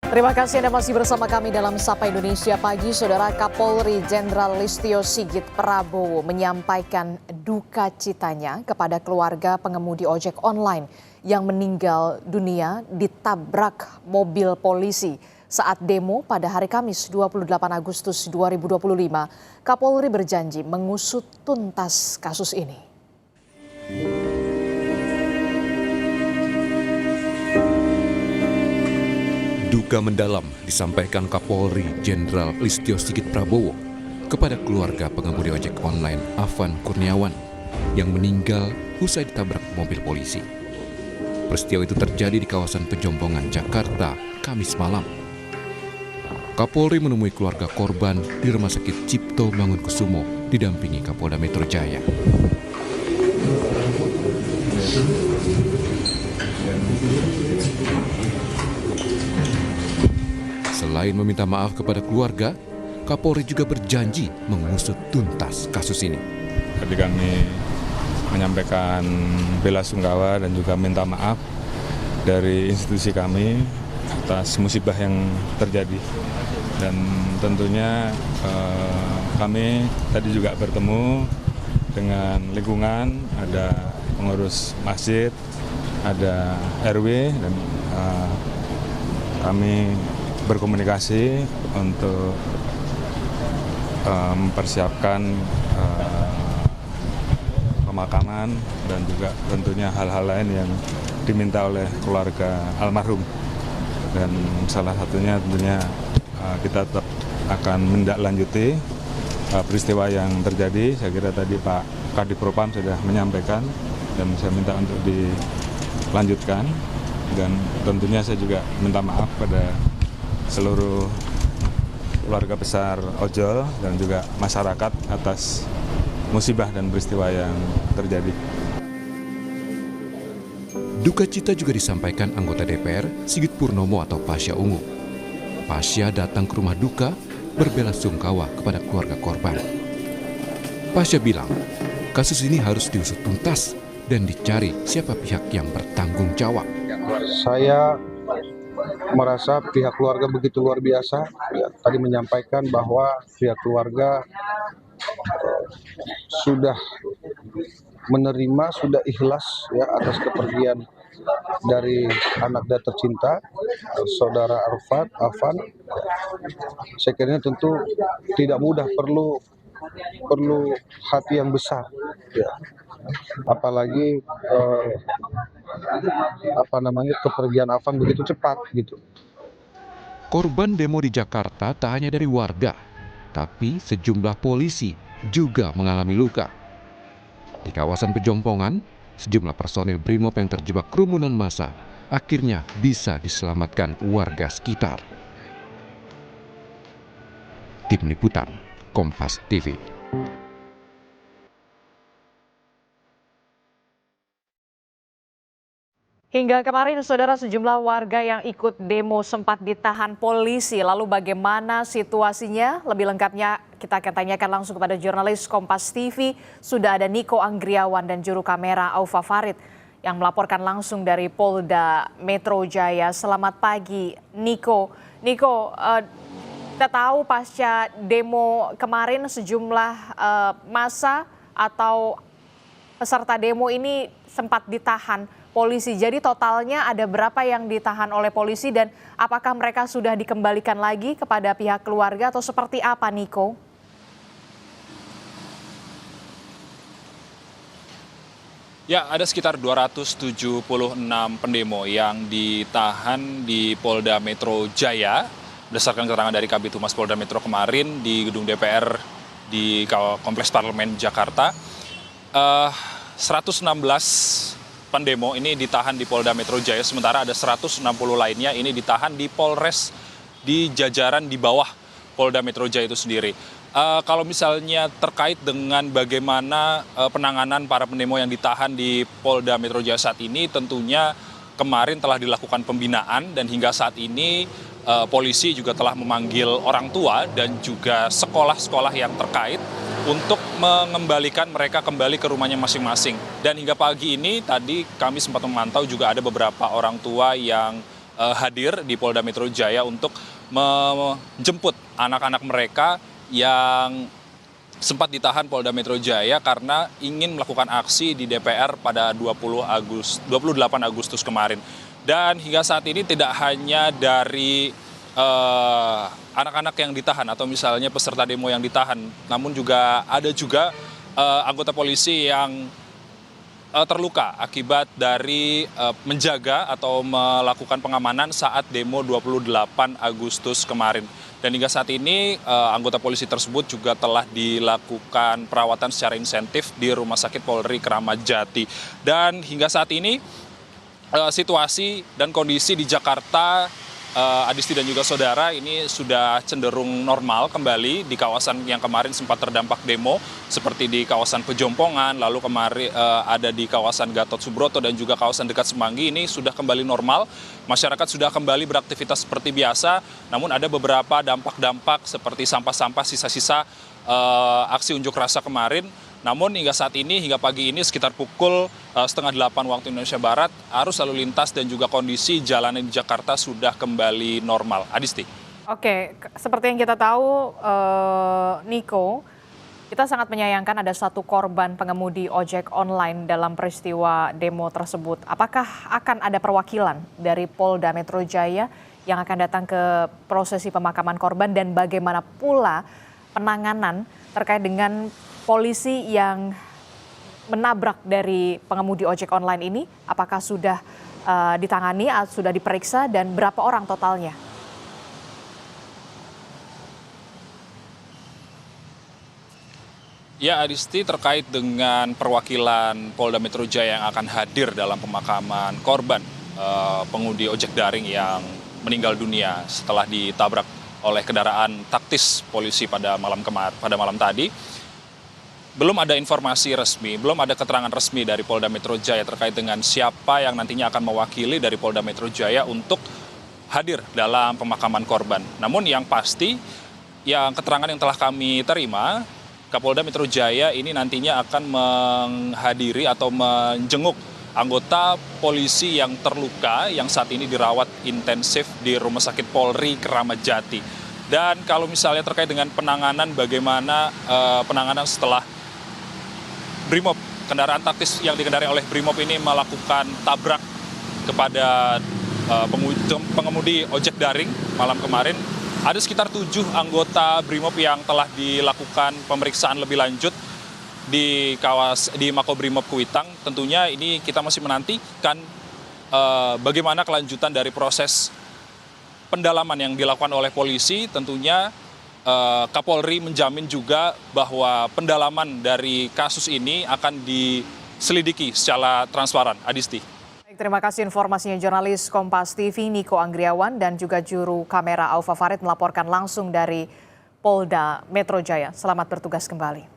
Terima kasih Anda masih bersama kami dalam Sapa Indonesia Pagi. Saudara Kapolri Jenderal Listio Sigit Prabowo menyampaikan duka citanya kepada keluarga pengemudi ojek online yang meninggal dunia ditabrak mobil polisi saat demo pada hari Kamis 28 Agustus 2025. Kapolri berjanji mengusut tuntas kasus ini. Duka mendalam disampaikan Kapolri Jenderal Listio Sigit Prabowo kepada keluarga pengemudi ojek online Afan Kurniawan yang meninggal usai ditabrak mobil polisi. Peristiwa itu terjadi di kawasan Pejombongan, Jakarta, Kamis malam. Kapolri menemui keluarga korban di Rumah Sakit Cipto Mangunkusumo didampingi Kapolda Metro Jaya. Selain meminta maaf kepada keluarga, Kapolri juga berjanji mengusut tuntas kasus ini. Tadi kami menyampaikan bela sungkawa dan juga minta maaf dari institusi kami atas musibah yang terjadi. Dan tentunya kami tadi juga bertemu dengan lingkungan, ada pengurus masjid, ada RW, dan kami berkomunikasi untuk mempersiapkan pemakaman dan juga tentunya hal-hal lain yang diminta oleh keluarga almarhum. Dan salah satunya tentunya kita tetap akan menindaklanjuti peristiwa yang terjadi. Saya kira tadi Pak Kadipropam sudah menyampaikan dan saya minta untuk dilanjutkan. Dan tentunya saya juga minta maaf pada seluruh keluarga besar ojol dan juga masyarakat atas musibah dan peristiwa yang terjadi. Duka cita juga disampaikan anggota DPR Sigit Purnomo atau Pasha Ungu. Pasha datang ke rumah duka berbela sungkawa kepada keluarga korban. Pasha bilang, kasus ini harus diusut tuntas dan dicari siapa pihak yang bertanggung jawab. Saya merasa pihak keluarga begitu luar biasa. Ya, tadi menyampaikan bahwa pihak keluarga sudah menerima, sudah ikhlas ya atas kepergian dari anak dan tercinta, saudara Afan. Saya kira tentu tidak mudah, perlu hati yang besar. Ya. Apalagi kepergian Afan begitu cepat gitu. Korban demo di Jakarta tak hanya dari warga, tapi sejumlah polisi juga mengalami luka. Di kawasan Pejombongan, sejumlah personil Brimob yang terjebak kerumunan massa akhirnya bisa diselamatkan warga sekitar. Tim Liputan, Kompas TV. Hingga kemarin, saudara, sejumlah warga yang ikut demo sempat ditahan polisi. Lalu bagaimana situasinya? Lebih lengkapnya kita akan tanyakan langsung kepada jurnalis Kompas TV. Sudah ada Niko Anggriawan dan juru kamera Aufa Farid yang melaporkan langsung dari Polda Metro Jaya. Selamat pagi, Niko. Niko, kita tahu pasca demo kemarin sejumlah massa atau peserta demo ini sempat ditahan polisi. Jadi totalnya ada berapa yang ditahan oleh polisi dan apakah mereka sudah dikembalikan lagi kepada pihak keluarga atau seperti apa, Niko? Ya, ada sekitar 276 pendemo yang ditahan di Polda Metro Jaya. Berdasarkan keterangan dari Kabid Humas Polda Metro kemarin di gedung DPR di Kompleks Parlemen Jakarta, 116 pendemo ini ditahan di Polda Metro Jaya, sementara ada 160 lainnya ini ditahan di Polres di jajaran di bawah Polda Metro Jaya itu sendiri. Kalau misalnya terkait dengan bagaimana penanganan para pendemo yang ditahan di Polda Metro Jaya saat ini, tentunya kemarin telah dilakukan pembinaan dan hingga saat ini polisi juga telah memanggil orang tua dan juga sekolah-sekolah yang terkait untuk mengembalikan mereka kembali ke rumahnya masing-masing. Dan hingga pagi ini tadi kami sempat memantau juga ada beberapa orang tua yang hadir di Polda Metro Jaya untuk menjemput anak-anak mereka yang sempat ditahan Polda Metro Jaya karena ingin melakukan aksi di DPR pada 28 Agustus kemarin. Dan hingga saat ini tidak hanya dari anak-anak yang ditahan atau misalnya peserta demo yang ditahan, namun juga ada anggota polisi yang terluka akibat dari menjaga atau melakukan pengamanan saat demo 28 Agustus kemarin. Dan hingga saat ini anggota polisi tersebut juga telah dilakukan perawatan secara insentif di Rumah Sakit Polri Kramat Jati. Dan hingga saat ini situasi dan kondisi di Jakarta, Adisti dan juga saudara, ini sudah cenderung normal kembali di kawasan yang kemarin sempat terdampak demo seperti di kawasan Pejompongan, lalu kemarin ada di kawasan Gatot Subroto dan juga kawasan dekat Semanggi. Ini sudah kembali normal, masyarakat sudah kembali beraktivitas seperti biasa, namun ada beberapa dampak-dampak seperti sampah-sampah sisa-sisa aksi unjuk rasa kemarin. Namun hingga saat ini, hingga pagi ini sekitar pukul 7:30 waktu Indonesia Barat, arus lalu lintas dan juga kondisi jalanan di Jakarta sudah kembali normal. Adisti. Oke, seperti yang kita tahu, Niko, kita sangat menyayangkan ada satu korban pengemudi ojek online dalam peristiwa demo tersebut. Apakah akan ada perwakilan dari Polda Metro Jaya yang akan datang ke prosesi pemakaman korban, dan bagaimana pula penanganan terkait dengan polisi yang menabrak dari pengemudi ojek online ini? Apakah sudah ditangani, sudah diperiksa, dan berapa orang totalnya? Ya, Adisti, terkait dengan perwakilan Polda Metro Jaya yang akan hadir dalam pemakaman korban pengemudi ojek daring yang meninggal dunia setelah ditabrak oleh kendaraan taktis polisi pada malam tadi. Belum ada informasi resmi, belum ada keterangan resmi dari Polda Metro Jaya terkait dengan siapa yang nantinya akan mewakili dari Polda Metro Jaya untuk hadir dalam pemakaman korban. Namun yang pasti, yang keterangan yang telah kami terima, Kapolda Metro Jaya ini nantinya akan menghadiri atau menjenguk anggota polisi yang terluka yang saat ini dirawat intensif di Rumah Sakit Polri Kramat Jati. Dan kalau misalnya terkait dengan penanganan, bagaimana penanganan setelah Brimob, kendaraan taktis yang dikendarai oleh Brimob ini melakukan tabrak kepada pengemudi ojek daring malam kemarin. Ada sekitar 7 anggota Brimob yang telah dilakukan pemeriksaan lebih lanjut di Makobrimob Kuitang. Tentunya ini kita masih menantikan bagaimana kelanjutan dari proses pendalaman yang dilakukan oleh polisi. Tentunya Kapolri menjamin juga bahwa pendalaman dari kasus ini akan diselidiki secara transparan. Adisti. Baik, terima kasih informasinya jurnalis Kompas TV Niko Anggriawan dan juga juru kamera Aufa Farid melaporkan langsung dari Polda Metro Jaya. Selamat bertugas kembali.